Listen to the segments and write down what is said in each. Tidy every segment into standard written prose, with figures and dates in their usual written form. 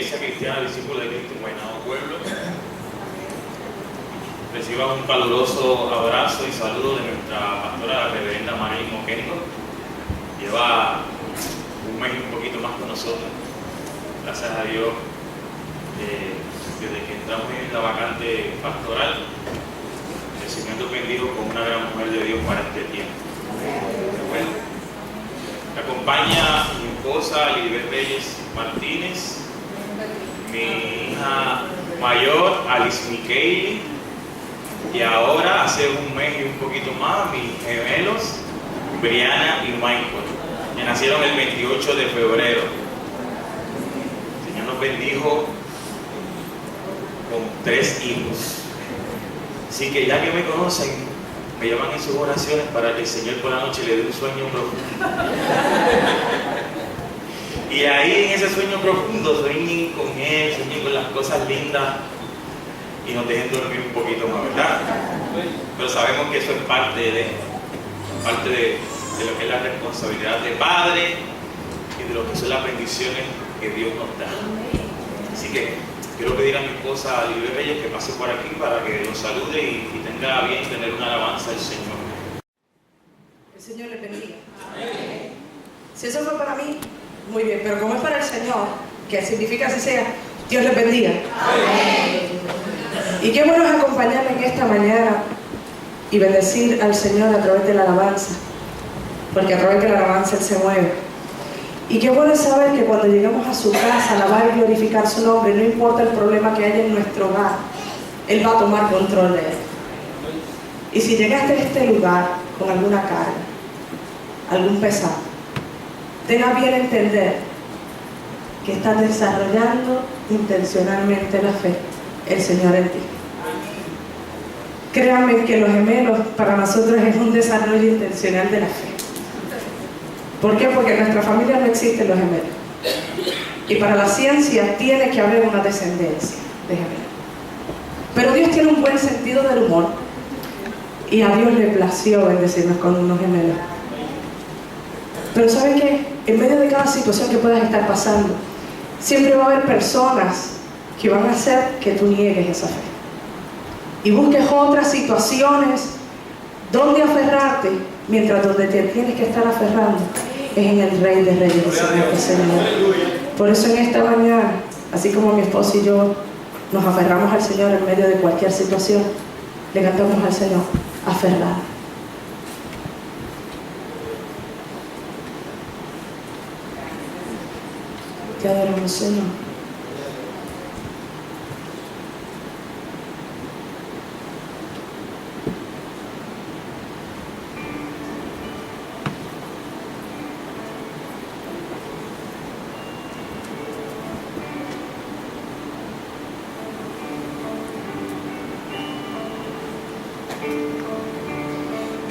Iglesia Cristiana Discípulos de Cristo en Guaynabo Pueblo. Reciban un caluroso abrazo y saludo de nuestra pastora, la reverenda María Moquendo. Lleva un mes y un poquito más con nosotros. Gracias a Dios, desde que entramos en la vacante pastoral, el Señor nos bendijo con una gran mujer de Dios para este tiempo. Bueno, me acompaña mi esposa Lidibet Reyes Martínez, mi hija mayor Alice Miqueli, y ahora hace un mes y un poquito más mis gemelos Brianna y Michael, que nacieron el 28 de febrero. El Señor nos bendijo con 3 hijos. Así que ya que me conocen, me llaman en sus oraciones para que el Señor por la noche le dé un sueño profundo. Y ahí en ese sueño profundo sueñen con Él, sueñen con las cosas lindas y nos dejen dormir un poquito más, ¿verdad? Pero sabemos que eso es parte de lo que es la responsabilidad de padre y de lo que son las bendiciones que Dios nos da. Así que quiero pedir a mi esposa Lidibet Reyes que pase por aquí para que los salude y tenga bien tener una alabanza al Señor. El Señor le bendiga. Amén. Si eso fue para mí, muy bien, pero como es para el Señor, que significa así sea, Dios les bendiga. Amén. Y qué bueno es acompañarme en esta mañana y bendecir al Señor a través de la alabanza, porque a través de la alabanza Él se mueve. Y qué bueno es saber que cuando llegamos a su casa a alabar y glorificar su nombre, no importa el problema que haya en nuestro hogar, Él va a tomar control de él. Y si llegaste a este lugar con alguna carga, algún pesar, tenga bien entender que estás desarrollando intencionalmente la fe, el Señor en ti. Créanme que los gemelos para nosotros es un desarrollo intencional de la fe. ¿Por qué? Porque en nuestra familia no existen los gemelos. Y para la ciencia tiene que haber una descendencia de gemelos. Pero Dios tiene un buen sentido del humor. Y a Dios le plació bendecirnos con unos gemelos. Pero ¿saben qué? En medio de cada situación que puedas estar pasando, siempre va a haber personas que van a hacer que tú niegues esa fe. Y busques otras situaciones donde aferrarte, mientras donde te tienes que estar aferrando es en el Rey de Reyes y Señor de Señores. Por eso en esta mañana, así como mi esposo y yo nos aferramos al Señor en medio de cualquier situación, le cantamos al Señor, aferrado. Te adoramos, Señor.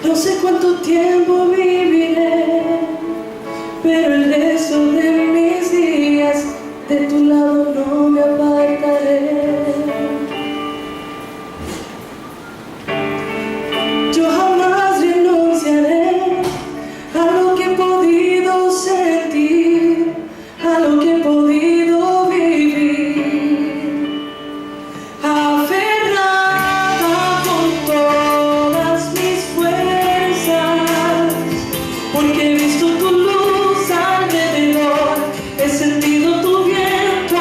No sé cuánto tiempo viviré, pero el resto de mis días de tu lado no me apartaré. Yo jamás renunciaré a lo que he podido sentir, a lo que he podido vivir, aferrada con todas mis fuerzas, porque he visto tu luz alrededor, he sentido tu viento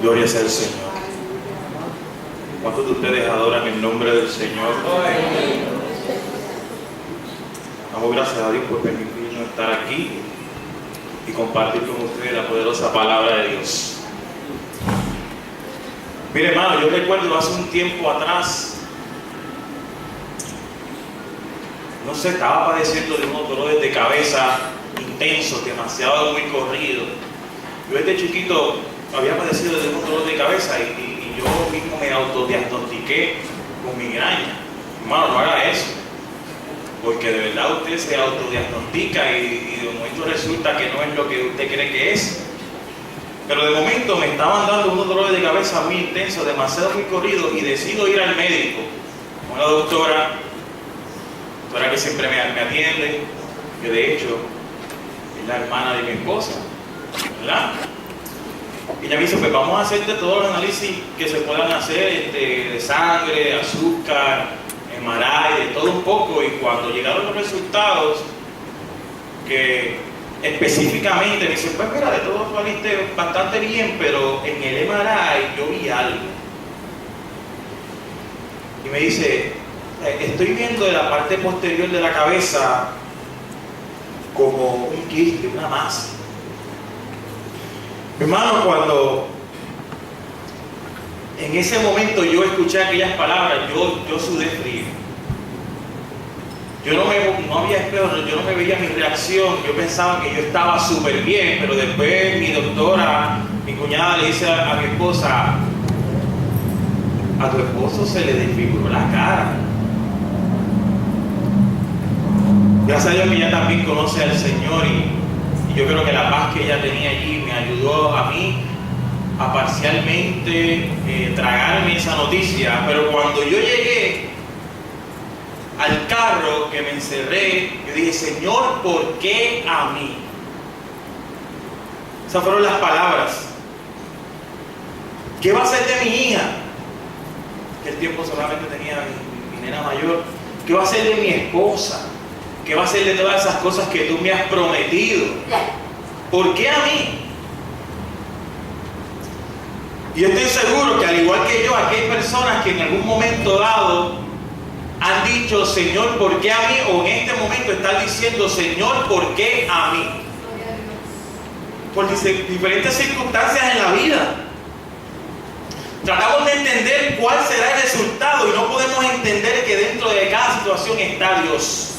Gloria sea el Señor. ¿Cuántos de ustedes adoran el nombre del Señor? Damos gracias a Dios por permitirnos estar aquí y compartir con ustedes la poderosa palabra de Dios. Mire, hermano, yo recuerdo hace un tiempo atrás, no sé, estaba padeciendo de unos dolores de cabeza intensos, demasiado muy corridos. Yo desde chiquito había padecido de unos dolores de cabeza y yo mismo me autodiagnostiqué con migraña. Hermano, no haga eso, porque de verdad usted se autodiagnostica y de momento resulta que no es lo que usted cree que es. Pero de momento me estaban dando unos dolores de cabeza muy intensos, demasiado muy corridos, y decido ir al médico, con una doctora que siempre me atiende, que de hecho es la hermana de mi esposa, ¿verdad? Y ella me dice, pues vamos a hacerte todos los análisis que se puedan hacer, de sangre, de azúcar, MRI, de todo un poco. Y cuando llegaron los resultados, que específicamente me dice, pues mira, de todo saliste bastante bien, pero en el MRI yo vi algo. Y me dice, estoy viendo de la parte posterior de la cabeza como un quiste, una masa. Hermano, cuando en ese momento yo escuché aquellas palabras, yo sudé frío. Yo no había espejo, yo no me veía mi reacción. Yo pensaba que yo estaba súper bien, pero después mi doctora, mi cuñada, le dice a mi esposa, a tu esposo se le desfiguró la cara. Gracias a Dios que ella también conoce al Señor, y yo creo que la paz que ella tenía allí me ayudó a mí a parcialmente tragarme esa noticia. Pero cuando yo llegué al carro, que me encerré, yo dije, Señor, ¿por qué a mí? Esas fueron las palabras. ¿Qué va a ser de mi hija? Que el tiempo solamente tenía mi nena mayor. ¿Qué va a ser de mi esposa? ¿Qué va a ser de todas esas cosas que tú me has prometido? ¿Por qué a mí? Y yo estoy seguro que al igual que yo, aquí hay personas que en algún momento dado han dicho, Señor, ¿por qué a mí? O en este momento están diciendo, Señor, ¿por qué a mí? Por diferentes circunstancias en la vida. Tratamos de entender cuál será el resultado y no podemos entender que dentro de cada situación está Dios.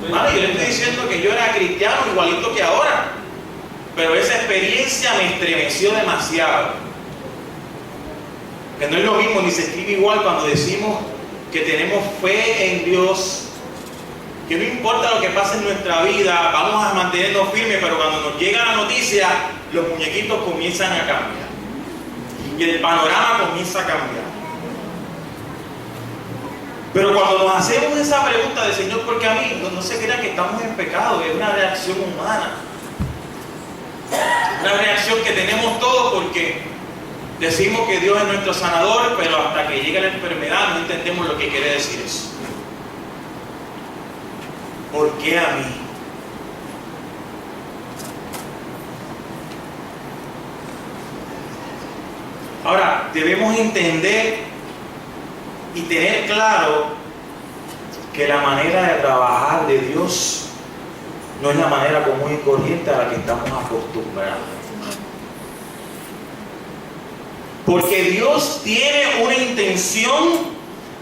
Yo le estoy diciendo que yo era cristiano igualito que ahora, pero esa experiencia me estremeció demasiado. Que no es lo mismo, ni se escribe igual cuando decimos que tenemos fe en Dios, que no importa lo que pase en nuestra vida, vamos a mantenernos firmes, pero cuando nos llega la noticia, los muñequitos comienzan a cambiar y el panorama comienza a cambiar. Pero cuando nos hacemos esa pregunta de Señor, ¿por qué a mí? No se crea que estamos en pecado, es una reacción humana, una reacción que tenemos todos, porque decimos que Dios es nuestro sanador, pero hasta que llega la enfermedad no entendemos lo que quiere decir eso. ¿Por qué a mí? Ahora, debemos entender y tener claro que la manera de trabajar de Dios no es la manera común y corriente a la que estamos acostumbrados. Porque Dios tiene una intención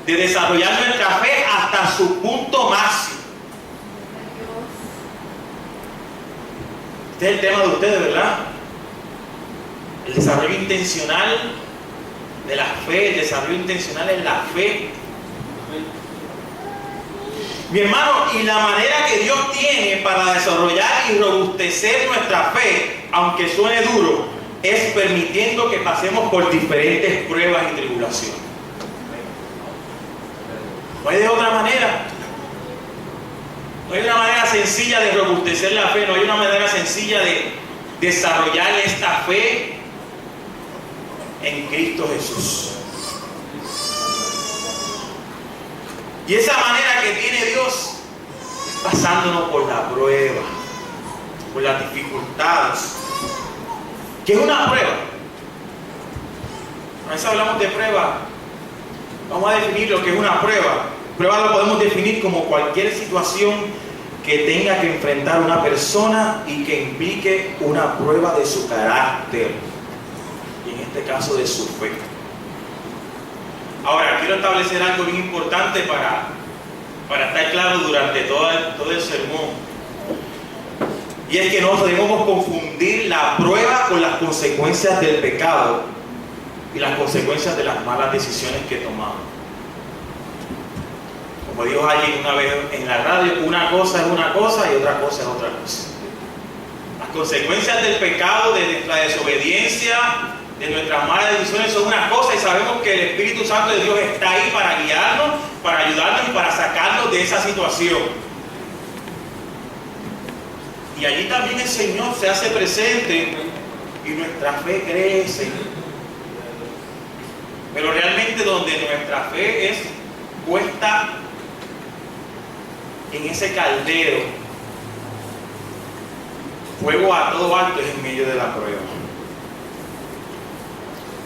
de desarrollar nuestra fe hasta su punto máximo. Este es el tema de ustedes, ¿verdad? El desarrollo intencional de la fe, el desarrollo intencional en la fe. Mi hermano, y la manera que Dios tiene para desarrollar y robustecer nuestra fe, aunque suene duro, es permitiendo que pasemos por diferentes pruebas y tribulaciones. No hay de otra manera. No hay una manera sencilla de robustecer la fe, no hay una manera sencilla de desarrollar esta fe en Cristo Jesús. Y esa manera que tiene Dios es pasándonos por la prueba, por las dificultades. ¿Qué es una prueba? A veces hablamos de prueba. Vamos a definir lo que es una prueba. Prueba lo podemos definir como cualquier situación que tenga que enfrentar una persona y que implique una prueba de su carácter. Y en este caso de su fe. Ahora, quiero establecer algo bien importante para estar claro durante todo el sermón. Y es que no debemos confundir la prueba con las consecuencias del pecado y las consecuencias de las malas decisiones que tomamos. Como dijo alguien una vez en la radio, una cosa es una cosa y otra cosa es otra cosa. Las consecuencias del pecado, de nuestra desobediencia, de nuestras malas decisiones son una cosa, y sabemos que el Espíritu Santo de Dios está ahí para guiarnos, para ayudarnos y para sacarnos de esa situación. Y allí también el Señor se hace presente y nuestra fe crece. Pero realmente donde nuestra fe es puesta en ese caldero, fuego a todo alto, es en medio de la prueba.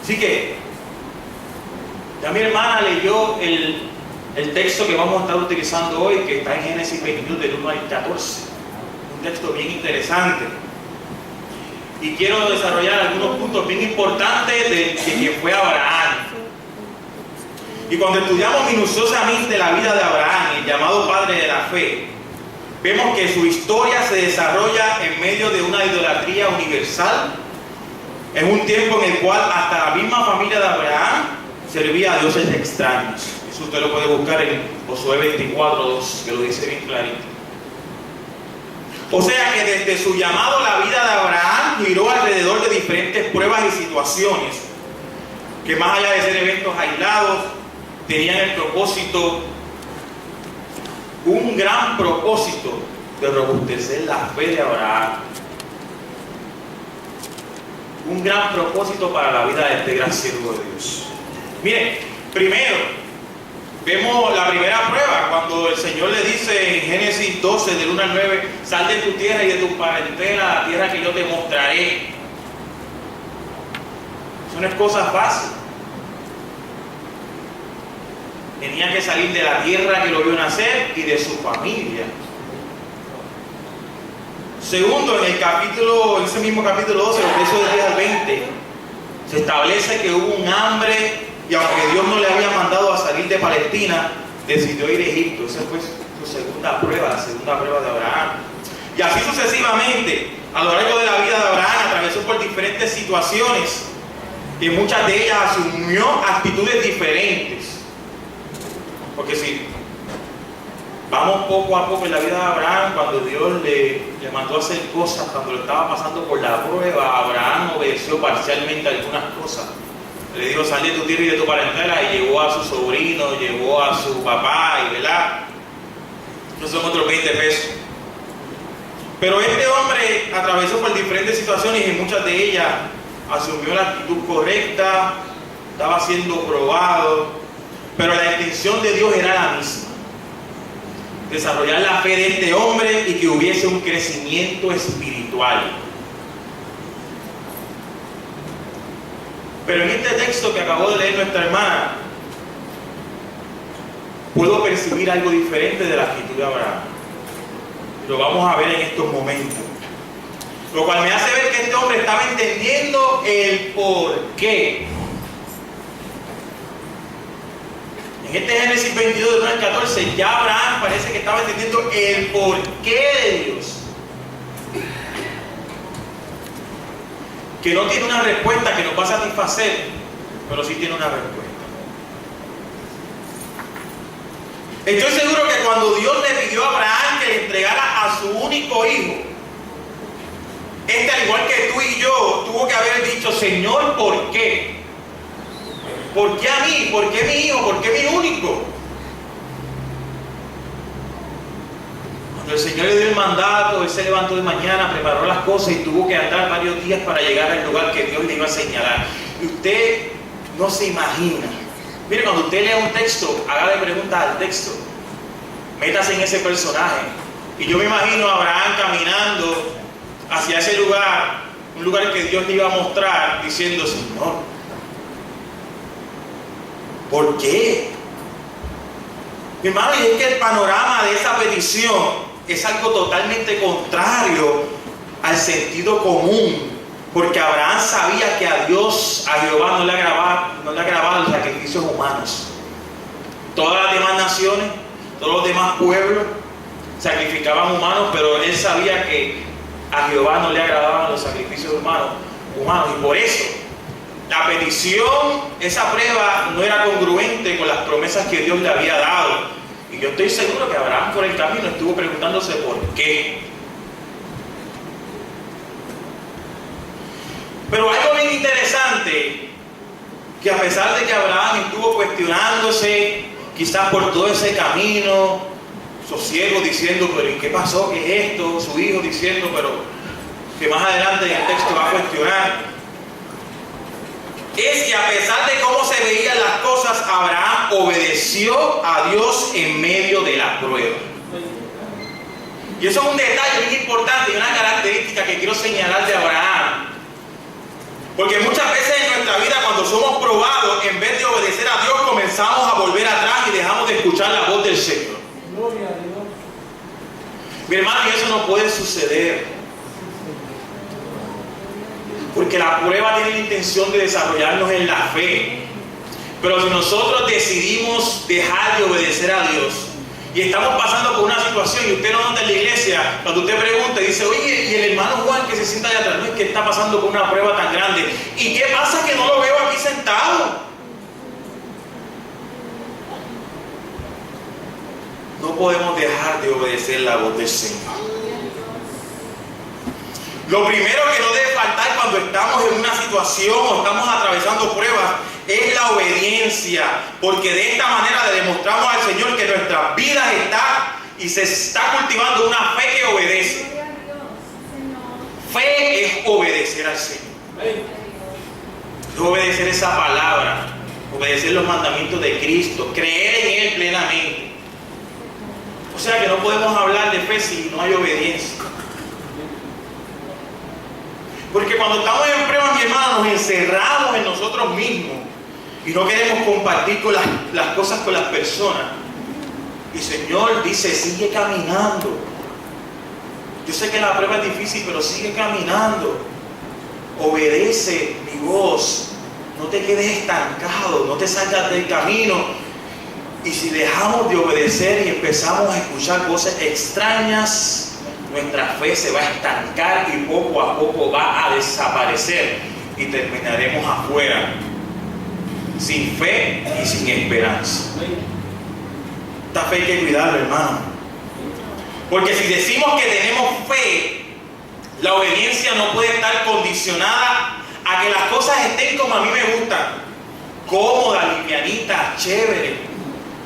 Así que ya mi hermana leyó el texto que vamos a estar utilizando hoy, que está en Génesis 21 del 1 al 14. Un texto bien interesante. Y quiero desarrollar algunos puntos bien importantes de quien fue Abraham. Y cuando estudiamos minuciosamente la vida de Abraham, el llamado padre de la fe, vemos que su historia se desarrolla en medio de una idolatría universal, en un tiempo en el cual hasta la misma familia de Abraham servía a dioses extraños. Eso usted lo puede buscar en Josué 24:2, que lo dice bien clarito. O sea que desde su llamado la vida de Abraham giró alrededor de diferentes pruebas y situaciones que, más allá de ser eventos aislados, tenían el propósito, un gran propósito, de robustecer la fe de Abraham. Un gran propósito para la vida de este gran siervo de Dios. Miren, primero vemos la primera prueba cuando el Señor le dice en Génesis 12 del 1 al 9: sal de tu tierra y de tu parentela a la tierra que yo te mostraré. Eso no es cosa fácil. Tenía que salir de la tierra que lo vio nacer y de su familia. Segundo, en ese mismo capítulo 12, los versos del 10 al 20, se establece que hubo un hambre, y aunque Dios no le había mandado a salir de Palestina, decidió ir a Egipto. Esa fue su segunda prueba, la segunda prueba de Abraham. Y así sucesivamente, a lo largo de la vida de Abraham, atravesó por diferentes situaciones, y muchas de ellas asumió actitudes diferentes. Porque si vamos poco a poco en la vida de Abraham, cuando Dios le mandó a hacer cosas, cuando lo estaba pasando por la prueba, Abraham obedeció parcialmente a algunas cosas. Le dijo: sal de tu tierra y de tu parentela, y llevó a su sobrino, llevó a su papá, y ¿verdad? No son otros 20 pesos. Pero este hombre atravesó por diferentes situaciones y en muchas de ellas asumió la actitud correcta, estaba siendo probado, pero la intención de Dios era la misma: desarrollar la fe de este hombre y que hubiese un crecimiento espiritual. Pero en este texto que acabó de leer nuestra hermana, puedo percibir algo diferente de la actitud de Abraham. Lo vamos a ver en estos momentos. Lo cual me hace ver que este hombre estaba entendiendo el porqué. En este Génesis 22, del 1 al 14, ya Abraham parece que estaba entendiendo el porqué de Dios. Que no tiene una respuesta que nos va a satisfacer, pero sí tiene una respuesta. Estoy seguro que cuando Dios le pidió a Abraham que le entregara a su único hijo, al igual que tú y yo, tuvo que haber dicho: Señor, ¿por qué? ¿Por qué a mí? ¿Por qué mi hijo? ¿Por qué mi único? Cuando el Señor le dio el mandato, él se levantó de mañana, preparó las cosas y tuvo que andar varios días para llegar al lugar que Dios le iba a señalar. Y usted no se imagina. Mire, cuando usted lea un texto, hágale preguntas al texto. Métase en ese personaje. Y yo me imagino a Abraham caminando hacia ese lugar, un lugar que Dios le iba a mostrar, diciendo: Señor, ¿Por qué? Mi hermano, y es que el panorama de esa petición es algo totalmente contrario al sentido común, porque Abraham sabía que a Jehová no le agradaban los sacrificios humanos. Todas las demás naciones, todos los demás pueblos sacrificaban humanos, pero él sabía que a Jehová no le agradaban los sacrificios humanos, y por eso la petición, esa prueba, no era congruente con las promesas que Dios le había dado. Y yo estoy seguro que Abraham por el camino estuvo preguntándose por qué. Pero algo bien interesante, que a pesar de que Abraham estuvo cuestionándose, quizás por todo ese camino, sosiego diciendo, pero ¿y qué pasó? ¿Qué es esto? Su hijo diciendo, pero que más adelante en el texto va a cuestionar, es que a pesar de cómo se veían las cosas, Abraham obedeció a Dios en medio de la prueba. Y eso es un detalle bien importante y una característica que quiero señalar de Abraham. Porque muchas veces en nuestra vida, cuando somos probados, en vez de obedecer a Dios, comenzamos a volver atrás y dejamos de escuchar la voz del Señor. Gloria a Dios. Mi hermano, y eso no puede suceder. Porque la prueba tiene la intención de desarrollarnos en la fe. Pero si nosotros decidimos dejar de obedecer a Dios y estamos pasando por una situación y usted no anda en la iglesia, cuando usted pregunta y dice, oye, y el hermano Juan que se sienta allá atrás, no es que está pasando por una prueba tan grande. ¿Y qué pasa que no lo veo aquí sentado? No podemos dejar de obedecer la voz del Señor. Lo primero que no debe faltar cuando estamos en una situación o estamos atravesando pruebas es la obediencia, porque de esta manera le demostramos al Señor que nuestras vidas se está cultivando una fe que obedece. Fe es obedecer al Señor, es obedecer esa palabra, obedecer los mandamientos de Cristo, creer en Él plenamente. O sea que no podemos hablar de fe si no hay obediencia. Porque cuando estamos en prueba, mi hermano, nos encerramos en nosotros mismos y no queremos compartir con las cosas con las personas. Y el Señor dice, sigue caminando. Yo sé que la prueba es difícil, pero sigue caminando. Obedece mi voz. No te quedes estancado, no te salgas del camino. Y si dejamos de obedecer y empezamos a escuchar cosas extrañas, nuestra fe se va a estancar y poco a poco va a desaparecer y terminaremos afuera, sin fe y sin esperanza. Esta fe hay que cuidarla, hermano. Porque si decimos que tenemos fe, la obediencia no puede estar condicionada a que las cosas estén como a mí me gustan, cómodas, livianitas, chéveres.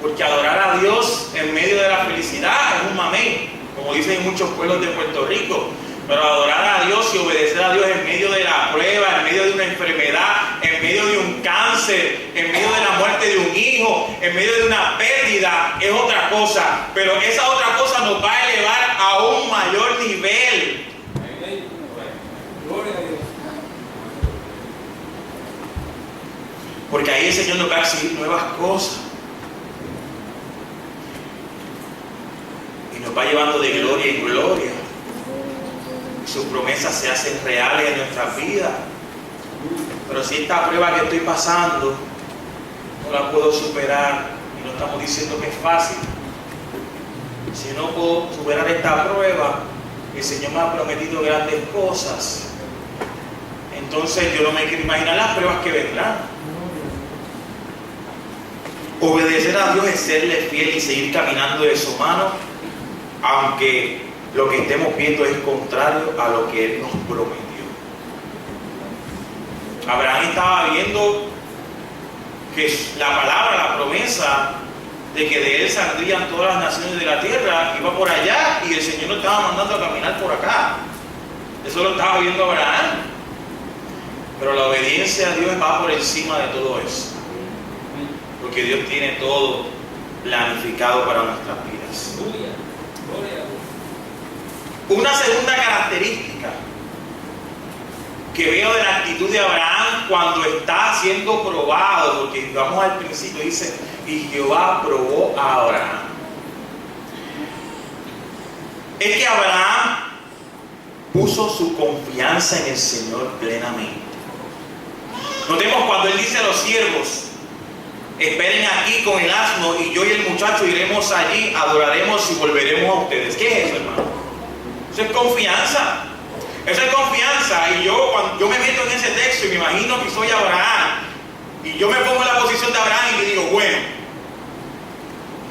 Porque adorar a Dios en medio de la felicidad es un mamey, como dicen en muchos pueblos de Puerto Rico. Pero adorar a Dios y obedecer a Dios en medio de la prueba, en medio de una enfermedad, en medio de un cáncer, en medio de la muerte de un hijo, en medio de una pérdida, es otra cosa. Pero esa otra cosa nos va a elevar a un mayor nivel. Gloria a Dios. Porque ahí el Señor nos va a exigir nuevas cosas. Y nos va llevando de gloria en gloria. Sus promesas se hacen reales en nuestras vidas. Pero si esta prueba que estoy pasando no la puedo superar, y no estamos diciendo que es fácil, si no puedo superar esta prueba, el Señor me ha prometido grandes cosas, entonces yo no me quiero imaginar las pruebas que vendrán. Obedecer a Dios es serle fiel y seguir caminando de su mano, aunque lo que estemos viendo es contrario a lo que Él nos prometió. Abraham estaba viendo que la palabra, la promesa de que de él saldrían todas las naciones de la tierra, iba por allá y el Señor lo estaba mandando a caminar por acá. Eso lo estaba viendo Abraham. Pero la obediencia a Dios va por encima de todo eso, porque Dios tiene todo planificado para nuestras vidas. Una segunda característica que veo de la actitud de Abraham cuando está siendo probado, porque vamos al principio, dice, y Jehová probó a Abraham. Es que Abraham puso su confianza en el Señor plenamente. Notemos cuando él dice a los siervos, esperen aquí con el asno y yo y el muchacho iremos allí, adoraremos y volveremos a ustedes. ¿Qué es eso, hermano? Eso es confianza. Eso es confianza. Y yo, cuando yo me meto en ese texto y me imagino que soy Abraham, y yo me pongo en la posición de Abraham y digo, bueno,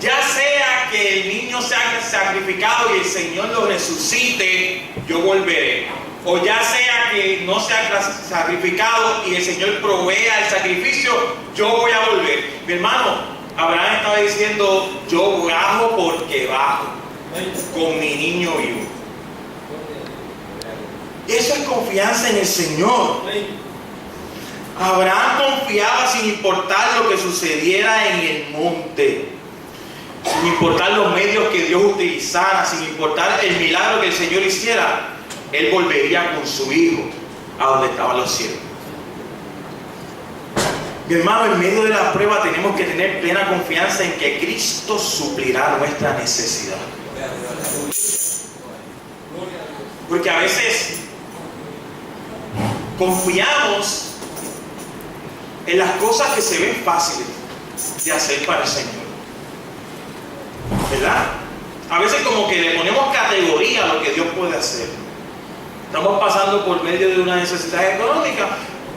ya sea que el niño sea sacrificado y el Señor lo resucite, yo volveré. O ya sea que no sea sacrificado y el Señor provea el sacrificio, yo voy a volver. Mi hermano, Abraham estaba diciendo, yo bajo porque bajo, con mi niño vivo. Eso es confianza en el Señor. Abraham confiaba sin importar lo que sucediera en el monte, sin importar los medios que Dios utilizara, sin importar el milagro que el Señor hiciera. Él volvería con su hijo a donde estaban los cielos. Mi hermano, en medio de la prueba tenemos que tener plena confianza en que Cristo suplirá nuestra necesidad. Porque a veces confiamos en las cosas que se ven fáciles de hacer para el Señor, ¿verdad? A veces como que le ponemos categoría a lo que Dios puede hacer. Estamos pasando por medio de una necesidad económica,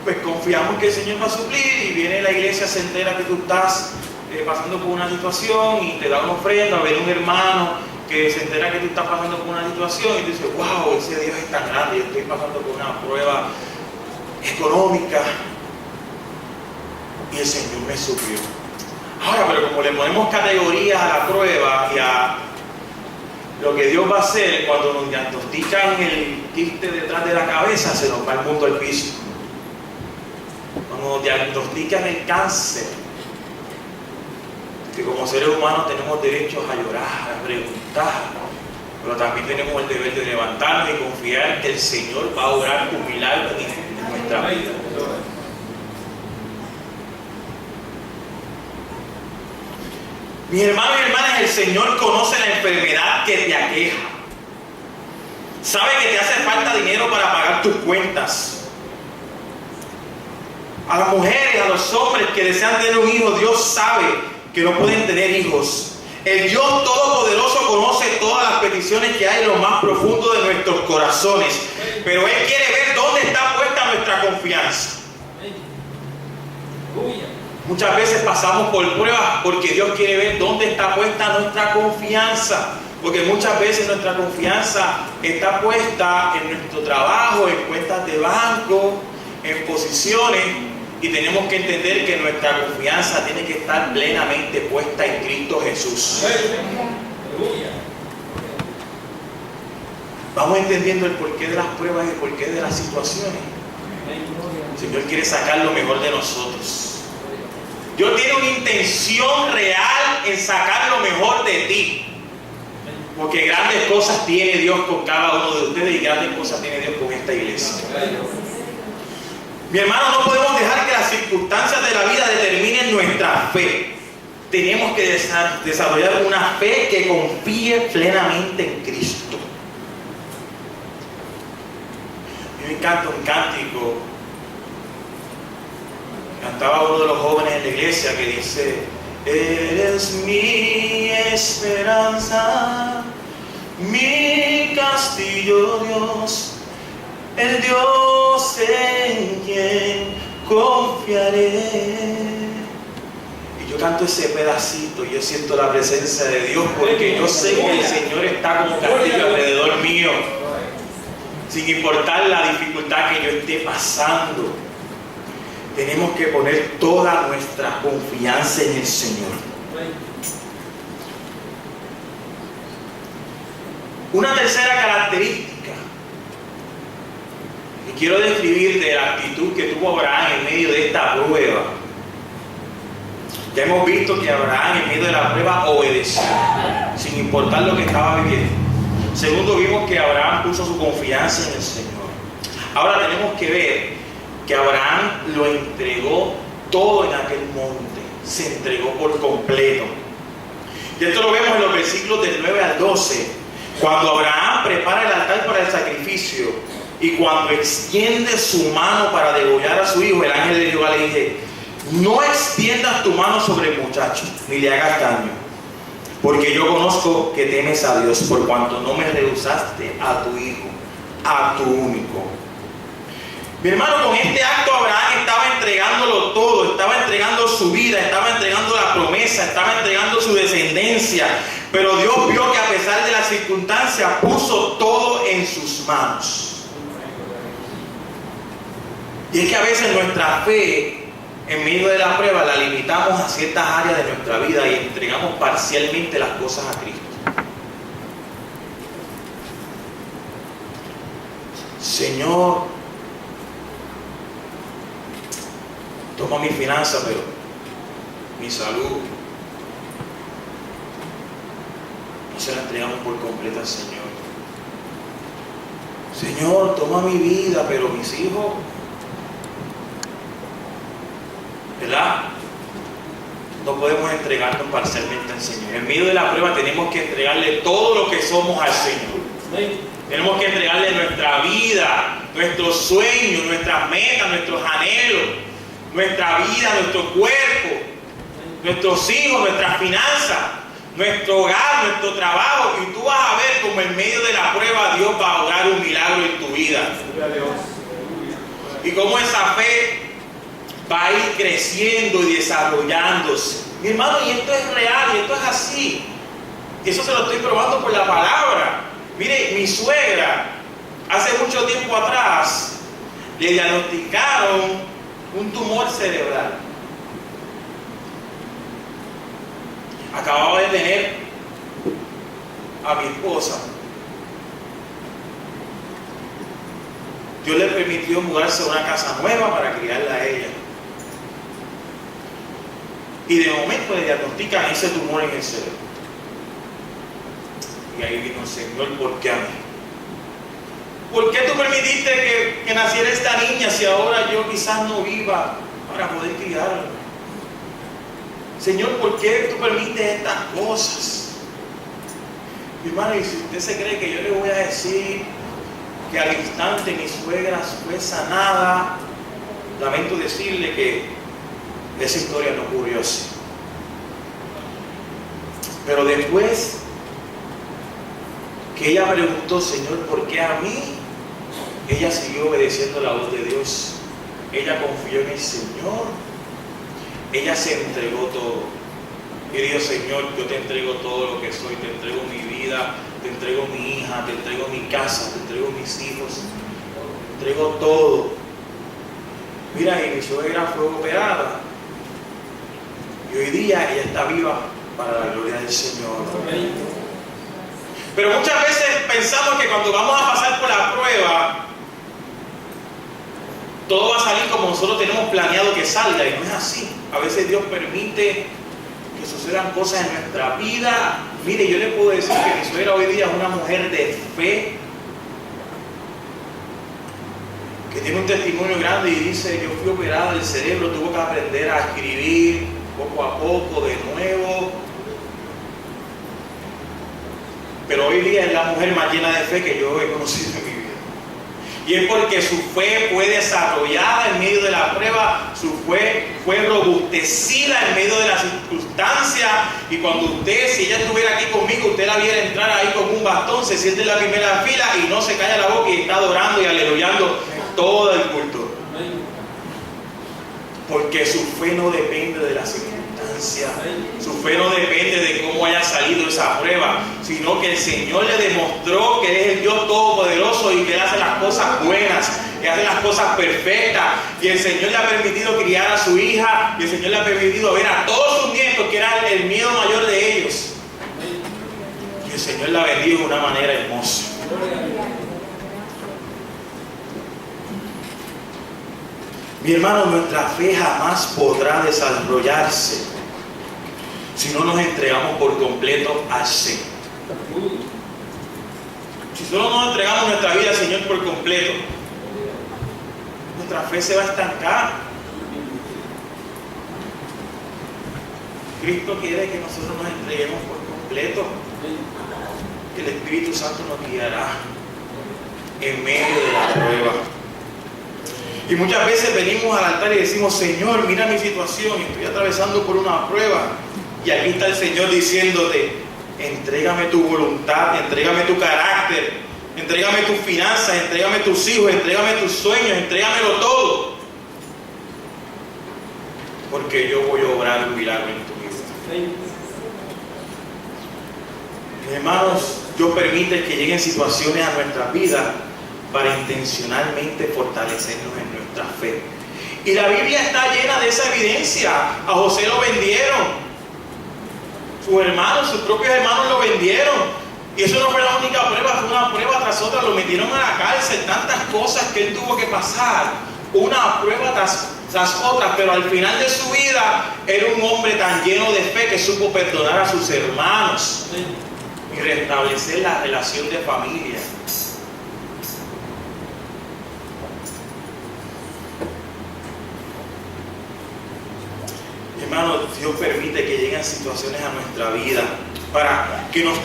pues confiamos que el Señor va a suplir, y viene la iglesia, se entera que tú estás pasando por una situación y te da una ofrenda. Ver un hermano que se entera que tú estás pasando por una situación y te dice, wow, ese Dios es tan grande, yo estoy pasando por una prueba económica y el Señor me suplió. Ahora, pero como le ponemos categorías a la prueba y a lo que Dios va a hacer, cuando nos diagnostican el quiste detrás de la cabeza, se nos va el mundo al piso. Cuando nos diagnostican el cáncer, que como seres humanos tenemos derechos a llorar, a preguntar, pero también tenemos el deber de levantarnos y confiar que el Señor va a obrar un milagro en nuestra vida. Mis hermanos y hermanas, el Señor conoce la enfermedad que te aqueja. Sabe que te hace falta dinero para pagar tus cuentas. A las mujeres, a los hombres que desean tener un hijo, Dios sabe que no pueden tener hijos. El Dios Todopoderoso conoce todas las peticiones que hay en lo más profundo de nuestros corazones. Pero Él quiere ver dónde está puesta nuestra confianza. Muchas veces pasamos por pruebas porque Dios quiere ver dónde está puesta nuestra confianza. Porque muchas veces nuestra confianza está puesta en nuestro trabajo, en cuentas de banco, en posiciones. Y tenemos que entender que nuestra confianza tiene que estar plenamente puesta en Cristo Jesús. Vamos entendiendo el porqué de las pruebas y el porqué de las situaciones. El Señor quiere sacar lo mejor de nosotros. Dios tiene una intención real en sacar lo mejor de ti. Porque grandes cosas tiene Dios con cada uno de ustedes y grandes cosas tiene Dios con esta iglesia. Mi hermano, no podemos dejar que las circunstancias de la vida determinen nuestra fe. Tenemos que desarrollar una fe que confíe plenamente en Cristo. A mí me encanta un cántico. Cantaba uno de los jóvenes en la iglesia que dice: eres mi esperanza, mi castillo, Dios, el Dios en quien confiaré. Y yo canto ese pedacito y yo siento la presencia de Dios, porque yo sé que el Señor está como castillo alrededor mío, sin importar la dificultad que yo esté pasando. Tenemos que poner toda nuestra confianza en el Señor. Una tercera característica que quiero describir de la actitud que tuvo Abraham en medio de esta prueba. Ya hemos visto que Abraham en medio de la prueba obedeció, sin importar lo que estaba viviendo. Segundo, vimos que Abraham puso su confianza en el Señor. Ahora tenemos que ver que Abraham lo entregó todo en aquel monte, se entregó por completo. Y esto lo vemos en los versículos del 9 al 12, cuando Abraham prepara el altar para el sacrificio y cuando extiende su mano para degollar a su hijo, el ángel de Jehová le dice: no extiendas tu mano sobre el muchacho, ni le hagas daño, porque yo conozco que temes a Dios, por cuanto no me rehusaste a tu hijo, a tu único. Mi hermano, con este acto Abraham estaba entregándolo todo, estaba entregando su vida, estaba entregando la promesa, estaba entregando su descendencia, pero Dios vio que a pesar de las circunstancias puso todo en sus manos. Y es que a veces nuestra fe, en medio de la prueba, la limitamos a ciertas áreas de nuestra vida y entregamos parcialmente las cosas a Cristo. Señor, toma mi finanza, pero mi salud no se la entregamos por completa al Señor. Señor, toma mi vida, pero mis hijos, ¿verdad? No podemos entregarnos parcialmente al Señor. En medio de la prueba tenemos que entregarle todo lo que somos al Señor. Tenemos que entregarle nuestra vida, nuestros sueños, nuestras metas, nuestros anhelos, nuestra vida, nuestro cuerpo, nuestros hijos, nuestras finanzas, nuestro hogar, nuestro trabajo. Y tú vas a ver como en medio de la prueba Dios va a obrar un milagro en tu vida. Y cómo esa fe va a ir creciendo y desarrollándose. Mi hermano, y esto es real, y esto es así. Y eso se lo estoy probando por la palabra. Mire, mi suegra, hace mucho tiempo atrás, le diagnosticaron un tumor cerebral. Acababa de tener a mi esposa. Dios le permitió mudarse a una casa nueva para criarla a ella. Y de momento le diagnostican ese tumor en el cerebro. Y ahí vino el Señor: ¿por qué a mí? ¿Por qué tú permitiste que naciera esta niña si ahora yo quizás no viva para poder criarla? Señor, ¿por qué tú permites estas cosas? Mi hermano, y si usted se cree que yo le voy a decir que al instante mi suegra fue sanada, lamento decirle que esa historia no ocurrió así. Pero después que ella preguntó: Señor, ¿por qué a mí? Ella siguió obedeciendo la voz de Dios. Ella confió en el Señor. Ella se entregó todo. Y dijo: Señor, yo te entrego todo lo que soy. Te entrego mi vida, te entrego mi hija, te entrego mi casa, te entrego mis hijos, te entrego todo. Mira, y mi suegra fue operada. Y hoy día ella está viva para la gloria del Señor. Pero muchas veces pensamos que cuando vamos a pasar por la prueba, todo va a salir como nosotros tenemos planeado que salga, y no es así. A veces Dios permite que sucedan cosas en nuestra vida. Mire, yo le puedo decir que mi suegra hoy día es una mujer de fe, que tiene un testimonio grande y dice: yo fui operada del cerebro, tuve que aprender a escribir poco a poco de nuevo. Pero hoy día es la mujer más llena de fe que yo he conocido en mi vida. Y es porque su fe fue desarrollada en medio de la prueba, su fe fue robustecida en medio de las circunstancias. Y cuando usted, si ella estuviera aquí conmigo, usted la viera entrar ahí con un bastón, se siente en la primera fila y no se calla la boca y está adorando y aleluyando todo el culto. Porque su fe no depende de las circunstancias. Su fe no depende de cómo haya salido esa prueba, sino que el Señor le demostró que es el Dios Todopoderoso y que Él hace las cosas buenas, que hace las cosas perfectas. Y el Señor le ha permitido criar a su hija, y el Señor le ha permitido ver a todos sus nietos, que era el miedo mayor de ellos. Y el Señor la bendijo de una manera hermosa. Mi hermano, nuestra fe jamás podrá desarrollarse si no nos entregamos por completo al Señor. Si solo nos entregamos nuestra vida al Señor por completo, nuestra fe se va a estancar. Cristo quiere que nosotros nos entreguemos por completo. Que el Espíritu Santo nos guiará en medio de la prueba. Y muchas veces venimos al altar y decimos: Señor, mira mi situación, estoy atravesando por una prueba. Y aquí está el Señor diciéndote: entrégame tu voluntad, entrégame tu carácter, entrégame tus finanzas, entrégame tus hijos, entrégame tus sueños, entrégamelo todo. Porque yo voy a obrar un milagro en tu vida. Mis hermanos, Dios permite que lleguen situaciones a nuestra vida para intencionalmente fortalecernos en nuestra fe. Y la Biblia está llena de esa evidencia. A José lo vendieron. Sus hermanos, sus propios hermanos lo vendieron. Y eso no fue la única prueba, fue una prueba tras otra. Lo metieron a la cárcel, tantas cosas que él tuvo que pasar. Una prueba tras otra, pero al final de su vida era un hombre tan lleno de fe que supo perdonar a sus hermanos y restablecer la relación de familia. Hermanos, Dios permite que lleguen situaciones a nuestra vida para que nos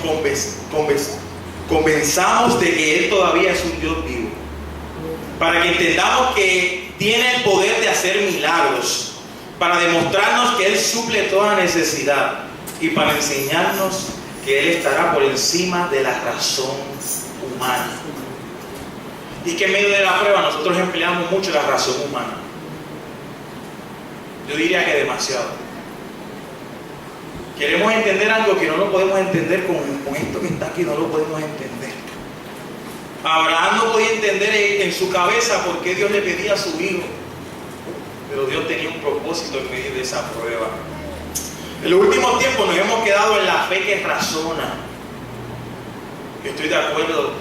convenzamos de que Él todavía es un Dios vivo, para que entendamos que tiene el poder de hacer milagros, para demostrarnos que Él suple toda necesidad y para enseñarnos que Él estará por encima de la razón humana. Y que en medio de la prueba nosotros empleamos mucho la razón humana. Yo diría que demasiado. Queremos entender algo que no lo podemos entender con esto que está aquí, no lo podemos entender. Abraham no podía entender en su cabeza por qué Dios le pedía a su hijo, pero Dios tenía un propósito en medio de esa prueba. En los últimos tiempos nos hemos quedado en la fe que razona. Yo estoy de acuerdo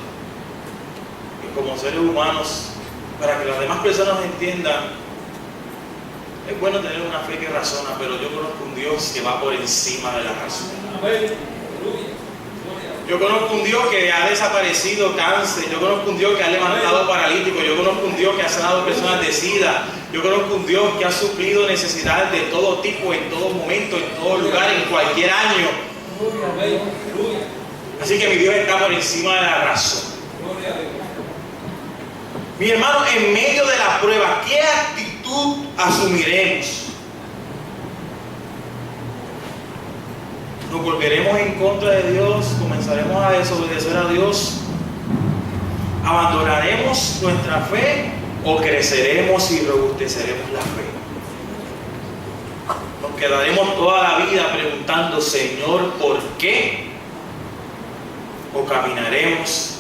que como seres humanos, para que las demás personas entiendan, es bueno tener una fe que razona, pero yo conozco un Dios que va por encima de la razón. Yo conozco un Dios que ha desaparecido cáncer, yo conozco un Dios que ha levantado paralíticos, yo conozco un Dios que ha sanado personas de SIDA, yo conozco un Dios que ha suplido necesidades de todo tipo, en todo momento, en todo lugar, en cualquier año. Así que mi Dios está por encima de la razón. Mi hermano, en medio de la prueba, ¿qué actitud asumiremos? ¿Nos volveremos en contra de Dios? ¿Comenzaremos a desobedecer a Dios? ¿Abandonaremos nuestra fe o creceremos y robusteceremos la fe? Nos quedaremos toda la vida preguntando: Señor, ¿por qué? ¿O caminaremos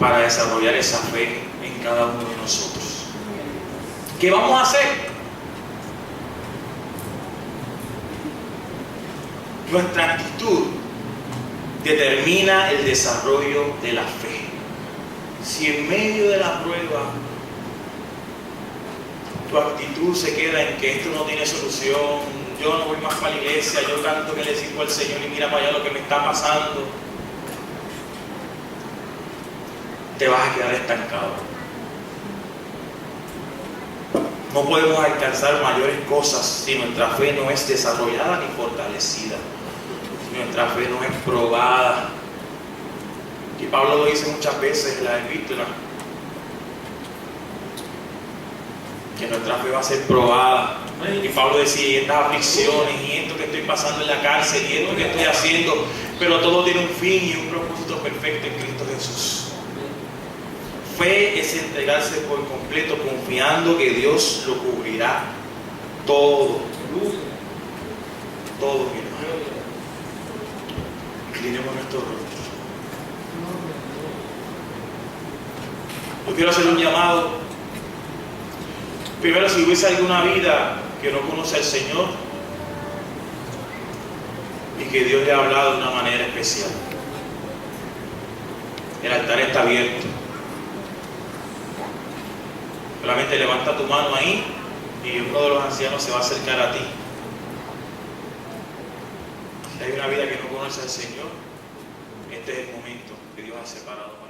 para desarrollar esa fe en cada uno de nosotros? ¿Qué vamos a hacer? Nuestra actitud determina el desarrollo de la fe. Si en medio de la prueba tu actitud se queda en que esto no tiene solución, yo no voy más para la iglesia, yo canto que le sirvo al Señor y mira para allá lo que me está pasando, te vas a quedar estancado. No podemos alcanzar mayores cosas si nuestra fe no es desarrollada ni fortalecida, si nuestra fe no es probada. Y Pablo lo dice muchas veces en la epístola, que nuestra fe va a ser probada. Y Pablo decía: y estas aflicciones, y esto que estoy pasando en la cárcel, y esto que estoy haciendo, pero todo tiene un fin y un propósito perfecto en Cristo Jesús. Fe es entregarse por completo, confiando que Dios lo cubrirá todo. Todo, mi hermano. Inclinemos nuestros rostros. Yo quiero hacer un llamado. Primero, si hubiese alguna vida que no conoce al Señor y que Dios le ha hablado de una manera especial, el altar está abierto. Solamente levanta tu mano ahí y uno de los ancianos se va a acercar a ti. Si hay una vida que no conoce al Señor, este es el momento que Dios ha separado.